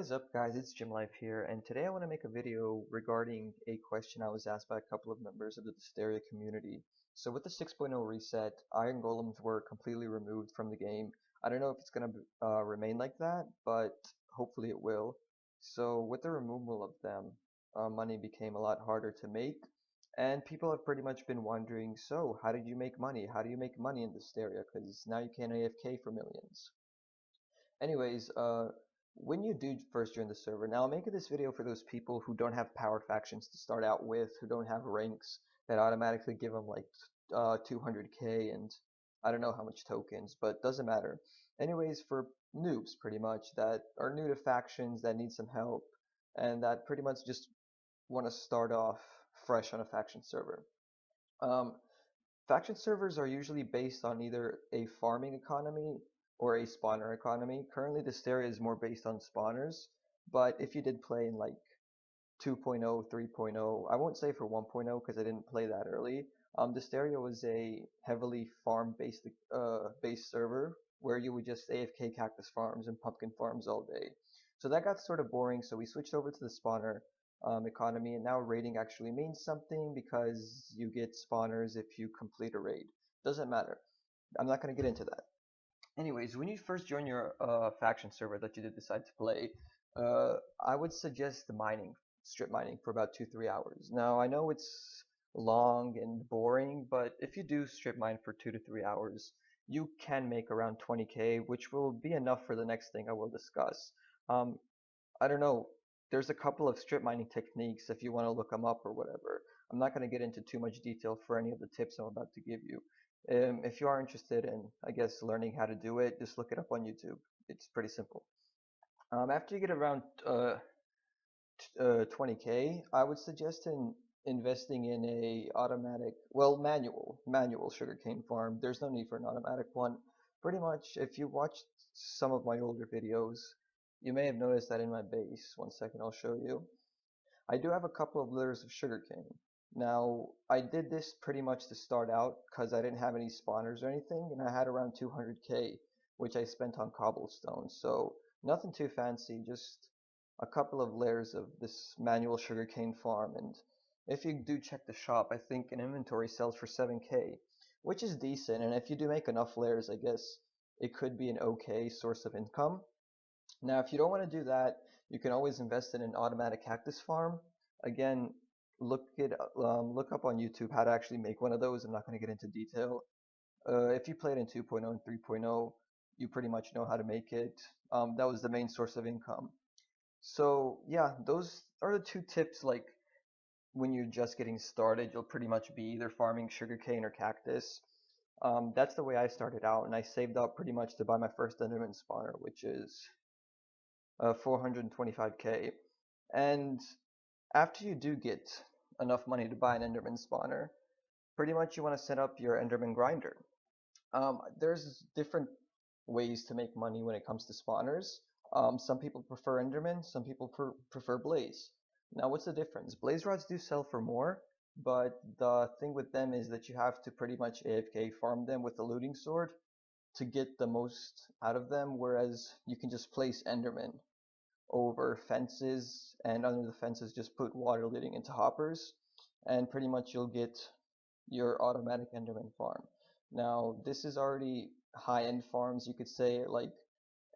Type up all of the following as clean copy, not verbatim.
is up, guys? It's Jim Life here, and today I want to make a video regarding a question I was asked by a couple of members of the Desteria community. So with the 6.0 reset, iron golems were completely removed from the game. I don't know if it's going to remain like that, but hopefully it will. So with the removal of them, money became a lot harder to make, and people have pretty much been wondering, so how did you make money? How do you make money in Desteria? Because now you can't AFK for millions. Anyways, when you do first join the server, now I'm making this video for those people who don't have power factions to start out with, who don't have ranks that automatically give them like 200k and I don't know how much tokens, but doesn't matter. Anyways, for noobs pretty much that are new to factions, that need some help, and that pretty much just want to start off fresh on a faction server. Um, Faction servers are usually based on either a farming economy or a spawner economy. Currently, Desteria is more based on spawners, but if you did play in like 2.0, 3.0, I won't say for 1.0 because I didn't play that early. Desteria was a heavily farm-based based server where you would just AFK cactus farms and pumpkin farms all day. So that got sort of boring, so we switched over to the spawner economy, and now raiding actually means something because you get spawners if you complete a raid. Doesn't matter. I'm not going to get into that. Anyways, when you first join your faction server that you did decide to play, I would suggest the mining, strip mining for about 2-3 hours. Now I know it's long and boring, but if you do strip mine for 2 to 3 hours, you can make around 20k, which will be enough for the next thing I will discuss. Um, I don't know. There's a couple of strip mining techniques if you want to look them up or whatever. I'm not going to get into too much detail for any of the tips I'm about to give you. If you are interested in, I guess, learning how to do it, just look it up on YouTube. It's pretty simple. After you get around 20k, I would suggest investing in a automatic, well, manual sugarcane farm. There's no need for an automatic one. Pretty much, if you watched some of my older videos, you may have noticed that in my base. One second, I'll show you. I do have a couple of litters of sugarcane. Now, I did this pretty much to start out because I didn't have any spawners or anything, and I had around 200k, which I spent on cobblestone. So nothing too fancy, just a couple of layers of this manual sugarcane farm. And if you do check the shop, I think an inventory sells for 7k, which is decent. And if you do make enough layers, I guess it could be an okay source of income. Now, if you don't want to do that, you can always invest in an automatic cactus farm. Again, look up on YouTube how to actually make one of those. I'm not going to get into detail. If you played in 2.0 and 3.0, you pretty much know how to make it. That was the main source of income. So yeah, those are the two tips. Like when you're just getting started, you'll pretty much be either farming sugarcane or cactus. That's the way I started out, and I saved up pretty much to buy my first Enderman spawner, which is 425k. And after you do get enough money to buy an Enderman spawner, pretty much you want to set up your Enderman grinder. There's different ways to make money when it comes to spawners. Some people prefer Enderman, some people prefer Blaze. Now what's the difference? Blaze rods do sell for more, but the thing with them is that you have to pretty much AFK farm them with a looting sword to get the most out of them, whereas you can just place Enderman over fences, and under the fences just put water leading into hoppers, and pretty much you'll get your automatic Enderman farm. Now this is already high-end farms, you could say. Like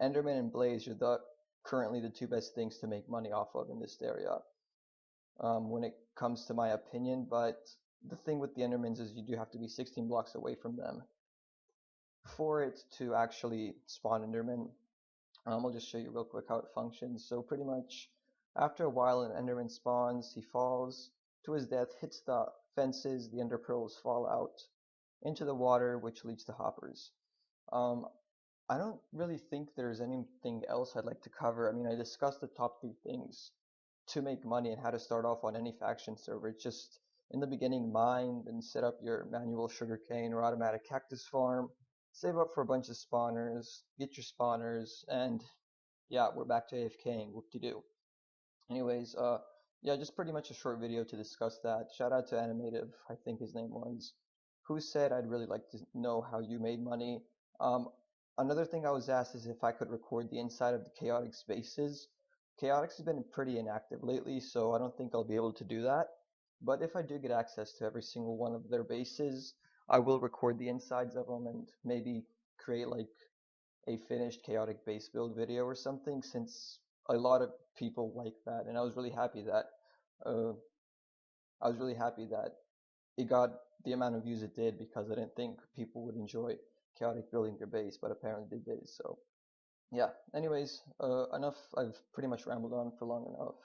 Enderman and Blaze are currently the two best things to make money off of in this area, when it comes to my opinion. But the thing with the Endermans is you do have to be 16 blocks away from them for it to actually spawn Enderman. I'll just show you real quick how it functions. So pretty much after a while an Enderman spawns, he falls to his death, hits the fences, the Ender pearls fall out into the water, which leads to hoppers. I don't really think there's anything else I'd like to cover. I mean, I discussed the top 3 things to make money and how to start off on any faction server. It's just in the beginning, mine, then set up your manual sugarcane or automatic cactus farm, save up for a bunch of spawners, get your spawners, and yeah, we're back to AFKing, whoop-de-doo. Anyways, yeah, just pretty much a short video to discuss that. Shout out to Animative, I think his name was, who said I'd really like to know how you made money. Another thing I was asked is if I could record the inside of the chaotic spaces. Chaotix has been pretty inactive lately, so I don't think I'll be able to do that. But if I do get access to every single one of their bases, I will record the insides of them and maybe create like a finished chaotic base build video or something, since a lot of people like that, and uh, I was really happy that it got the amount of views it did, because I didn't think people would enjoy chaotic building their base, but apparently they did. So yeah. Anyways, enough. I've pretty much rambled on for long enough.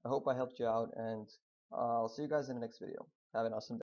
I hope I helped you out, and I'll see you guys in the next video. Have an awesome day.